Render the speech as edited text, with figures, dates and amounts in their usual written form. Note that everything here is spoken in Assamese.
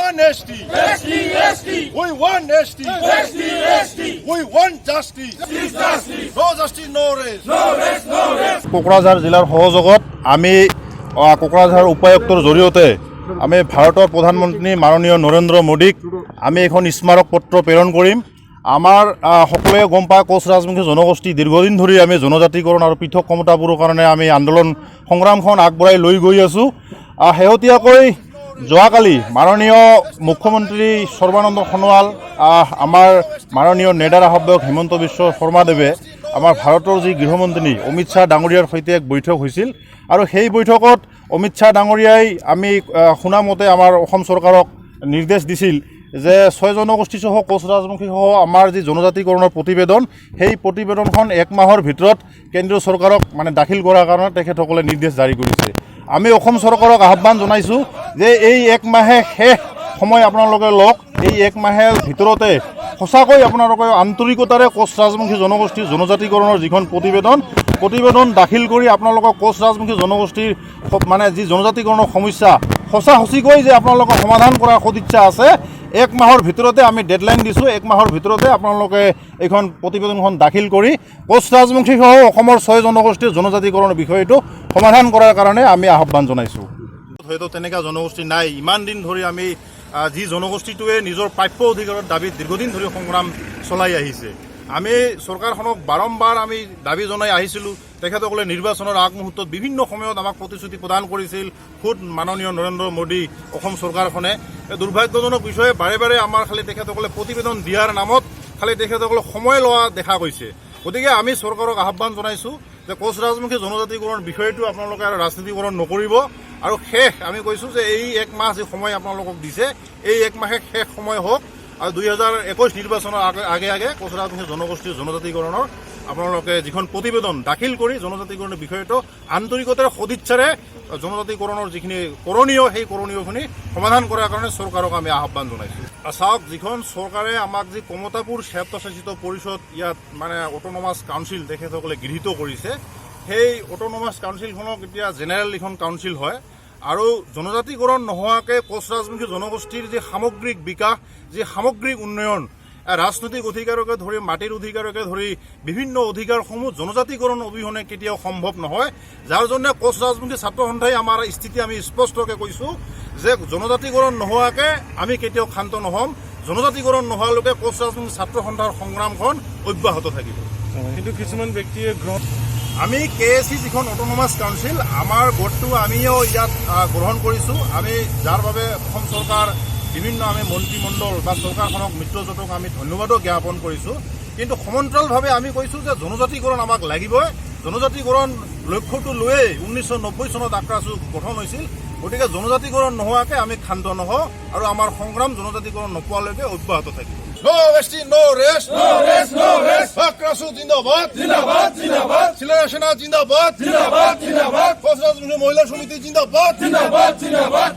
want ST. ST, ST. We want ST. ST, ST. We want justice. Justice. No justice, no rest. No rest, no rest. Kokrajhar জিলাৰ সহযোগত আমি কোকৰাঝাৰ উপায়ুক্তৰ জৰিয়তে আমি ভাৰতৰ প্ৰধানমন্ত্ৰী মাননীয় নৰেন্দ্ৰ মোদীক আমি এখন স্মাৰক পত্ৰ প্ৰেৰণ কৰিম। আমাৰ সকলোৱে গম পায় কোচ ৰাজবংশী জনগোষ্ঠী দীৰ্ঘদিন ধৰি আমি জনজাতিকৰণ আৰু পৃথক ক্ষমতাবোৰৰ কাৰণে আমি আন্দোলন সংগ্ৰামখন আগবঢ়াই লৈ গৈ আছোঁ। শেহতীয়াকৈ যোৱাকালি মাননীয় মুখ্যমন্ত্ৰী সৰ্বানন্দ সোণোৱাল, আমাৰ মাননীয় নেডাৰ আহ্বায়ক হিমন্ত বিশ্ব শৰ্মাদেৱে আমাৰ ভাৰতৰ যি গৃহমন্ত্ৰী অমিত শ্বাহ ডাঙৰীয়াৰ সৈতে এক বৈঠক হৈছিল আৰু সেই বৈঠকত অমিত শ্বাহ ডাঙৰীয়াই আমি শুনামতে আমাৰ অসম চৰকাৰক নিৰ্দেশ দিছিল যে 6 জনগোষ্ঠীসহ কোচ ৰাজবংশীসহ আমাৰ যি জনজাতিকৰণৰ প্ৰতিবেদন, সেই প্ৰতিবেদনখন 1 মাহৰ ভিতৰত কেন্দ্ৰীয় চৰকাৰক দাখিল কৰাৰ কাৰণে তেখেতসকলে নিৰ্দেশ জাৰি কৰিছে। আমি অসম চৰকাৰক আহ্বান জনাইছোঁ যে এই 1 মাহে শেষ সময় আপোনালোকে লওক, এই 1 মাহেৰ ভিতৰতে সঁচাকৈ আপোনালোকে আন্তৰিকতাৰে কোচ ৰাজবংশী জনগোষ্ঠীৰ জনজাতিকৰণৰ যিখন প্ৰতিবেদন দাখিল কৰি আপোনালোকক কোচ ৰাজবংশী জনগোষ্ঠীৰ যি জনজাতিকৰণৰ সমস্যা সঁচাকৈ যে আপোনালোকক সমাধান কৰাৰ সদিচ্ছা আছে, 1 মাহৰ ভিতৰতে আমি ডেডলাইন দিছোঁ। 1 মাহৰ ভিতৰতে আপোনালোকে এইখন প্ৰতিবেদনখন দাখিল কৰি কোচ ৰাজবংশীসহ অসমৰ 6 জনগোষ্ঠীৰ জনজাতিকৰণৰ বিষয়টো সমাধান কৰাৰ কাৰণে আমি আহ্বান জনাইছোঁ। হয়তো তেনেকুৱা জনগোষ্ঠী নাই। ইমান দিন ধৰি আমি যি জনগোষ্ঠীটোৱে নিজৰ প্ৰাপ্য অধিকাৰৰ দাবীত দীৰ্ঘদিন ধৰি সংগ্ৰাম চলাই আহিছে। আমি চৰকাৰখনক বাৰম্বাৰ আমি দাবী জনাই আহিছিলোঁ। তেখেতসকলে নিৰ্বাচনৰ আগমুহূৰ্তত বিভিন্ন সময়ত আমাক প্ৰতিশ্ৰুতি প্ৰদান কৰিছিল। খুদ মাননীয় নৰেন্দ্ৰ মোদী অসম চৰকাৰখনে দুৰ্ভাগ্যজনক বিষয়ে বাৰে বাৰে আমাৰ খালি তেখেতসকলে প্ৰতিবেদন দিয়াৰ নামত খালি তেখেতসকলে সময় লোৱা দেখা গৈছে। গতিকে আমি চৰকাৰক আহ্বান জনাইছোঁ যে কোচ ৰাজবংশী জনজাতিকৰণ বিষয়টো আপোনালোকে আৰু ৰাজনীতিকৰণ নকৰিব আৰু শেষ আমি কৈছোঁ যে এই 1 মাহ যি সময় আপোনালোকক দিছে, এই 1 মাহে শেষ সময় হওক আৰু 2021 নিৰ্বাচনৰ আগে কোচ ৰাজবংশী জনগোষ্ঠীৰ জনজাতিকৰণৰ আপোনালোকে যিখন প্ৰতিবেদন দাখিল কৰি জনজাতিকৰণৰ বিষয়টো আন্তৰিকতাৰে সদিচ্ছাৰে জনজাতিকৰণৰ যিখিনি কৰণীয়, সেই কৰণীয়খিনি সমাধান কৰাৰ কাৰণে চৰকাৰক আমি আহ্বান জনাইছোঁ। চাওক, যিখন চৰকাৰে আমাক যি কমতাপুৰ স্বায়ত্তশাসিত পৰিষদ ইয়াত অট'নমাছ কাউন্সিল তেখেতসকলে গৃহীত কৰিছে, সেই অট'নমাছ কাউন্সিলখনক এতিয়া জেনেৰেল এখন কাউন্সিল হয় আৰু জনজাতিকৰণ নোহোৱাকৈ কোচ ৰাজবংশী জনগোষ্ঠীৰ যি সামগ্ৰিক বিকাশ, যি সামগ্ৰিক উন্নয়ন, ৰাজনৈতিক অধিকাৰকে ধৰি মাটিৰ অধিকাৰকে ধৰি বিভিন্ন অধিকাৰসমূহ জনজাতিকৰণ অবিহনে কেতিয়াও সম্ভৱ নহয়। যাৰ জন্য কোচ ৰাজবংশী ছাত্ৰ সন্থাই আমাৰ স্থিতি আমি স্পষ্টকৈ কৈছোঁ যে জনজাতিকৰণ নোহোৱাকৈ আমি কেতিয়াও ক্ষান্ত নহ'ম। জনজাতিকৰণ নোহোৱালৈকে কোচ ৰাজবংশী ছাত্ৰ সন্থাৰ সংগ্ৰামখন অব্যাহত থাকিব। কিন্তু কিছুমান ব্যক্তিয়ে আমি KAC যিখন অট'নমাছ কাউন্সিল, আমাৰ গোটটো আমিও ইয়াত গ্ৰহণ কৰিছোঁ। আমি যাৰ বাবে অসম চৰকাৰ বিভিন্ন আমি মন্ত্ৰীমণ্ডল বা চৰকাৰখনক মিত্ৰজোঁটক আমি ধন্যবাদো জ্ঞাপন কৰিছোঁ। কিন্তু সমান্তৰালভাৱে আমি কৈছোঁ যে জনজাতিকৰণ আমাক লাগিবই। জনজাতিকৰণ লক্ষ্যটো লৈয়ে 1990 চনত আক্ৰাছু গঠন হৈছিল। গতিকে জনজাতিকৰণ নোহোৱাকৈ আমি ক্ষান্ত নহওঁ আৰু আমাৰ সংগ্ৰাম জনজাতিকৰণ নোপোৱালৈকে অব্যাহত থাকিব। No ST, no rest. No rest, no rest. Akrasu জিন্দাবাদ, জিন্দাবাদ, জিন্দাবাদ. শিলাৰা সেনা জিন্দাবাদ, জিন্দাবাদ, জিন্দাবাদ. কোচ ৰাজবংশী মহিলা সমিতি জিন্দাবাদ। জিন্দাবাদ, জিন্দাবাদ.